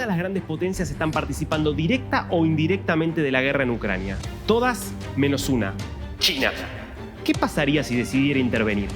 todas las grandes potencias están participando directa o indirectamente de la guerra en Ucrania. Todas menos una, China. ¿Qué pasaría si decidiera intervenir?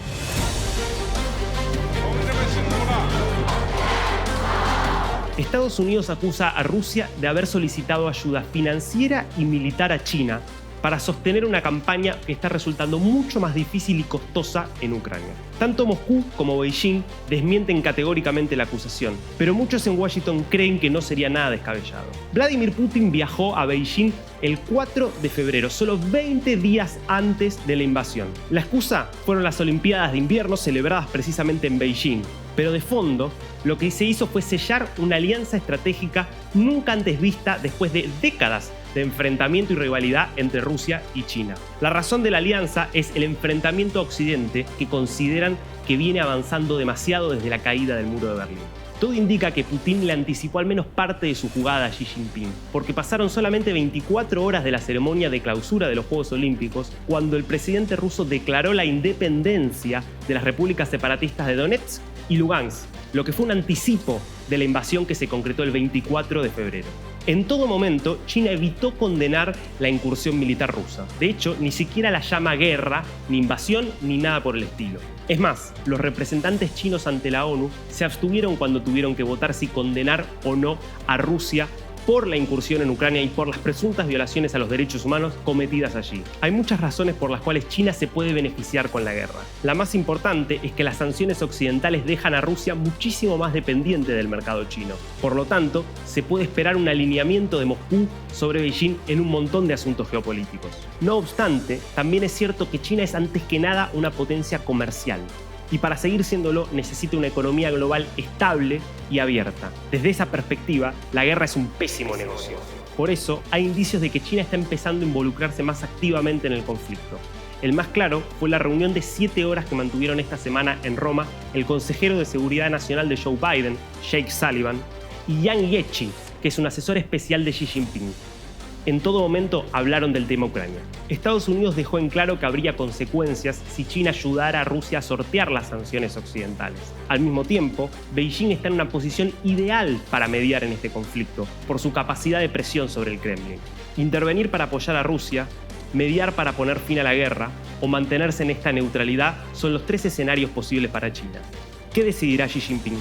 Estados Unidos acusa a Rusia de haber solicitado ayuda financiera y militar a China para sostener una campaña que está resultando mucho más difícil y costosa en Ucrania. Tanto Moscú como Beijing desmienten categóricamente la acusación, pero muchos en Washington creen que no sería nada descabellado. Vladimir Putin viajó a Beijing el 4 de febrero, solo 20 días antes de la invasión. La excusa fueron las Olimpiadas de invierno celebradas precisamente en Beijing, pero de fondo lo que se hizo fue sellar una alianza estratégica nunca antes vista después de décadas de enfrentamiento y rivalidad entre Rusia y China. La razón de la alianza es el enfrentamiento a Occidente, que consideran que viene avanzando demasiado desde la caída del muro de Berlín. Todo indica que Putin le anticipó al menos parte de su jugada a Xi Jinping, porque pasaron solamente 24 horas de la ceremonia de clausura de los Juegos Olímpicos cuando el presidente ruso declaró la independencia de las repúblicas separatistas de Donetsk y Lugansk, lo que fue un anticipo de la invasión que se concretó el 24 de febrero. En todo momento, China evitó condenar la incursión militar rusa. De hecho, ni siquiera la llama guerra, ni invasión, ni nada por el estilo. Es más, los representantes chinos ante la ONU se abstuvieron cuando tuvieron que votar si condenar o no a Rusia por la incursión en Ucrania y por las presuntas violaciones a los derechos humanos cometidas allí. Hay muchas razones por las cuales China se puede beneficiar con la guerra. La más importante es que las sanciones occidentales dejan a Rusia muchísimo más dependiente del mercado chino. Por lo tanto, se puede esperar un alineamiento de Moscú sobre Beijing en un montón de asuntos geopolíticos. No obstante, también es cierto que China es antes que nada una potencia comercial. Y para seguir siéndolo necesita una economía global estable y abierta. Desde esa perspectiva, la guerra es un pésimo negocio. Por eso, hay indicios de que China está empezando a involucrarse más activamente en el conflicto. El más claro fue la reunión de 7 horas que mantuvieron esta semana en Roma el consejero de Seguridad Nacional de Joe Biden, Jake Sullivan, y Yang Jiechi, que es un asesor especial de Xi Jinping. En todo momento hablaron del tema Ucrania. Estados Unidos dejó en claro que habría consecuencias si China ayudara a Rusia a sortear las sanciones occidentales. Al mismo tiempo, Beijing está en una posición ideal para mediar en este conflicto, por su capacidad de presión sobre el Kremlin. Intervenir para apoyar a Rusia, mediar para poner fin a la guerra o mantenerse en esta neutralidad son los 3 escenarios posibles para China. ¿Qué decidirá Xi Jinping?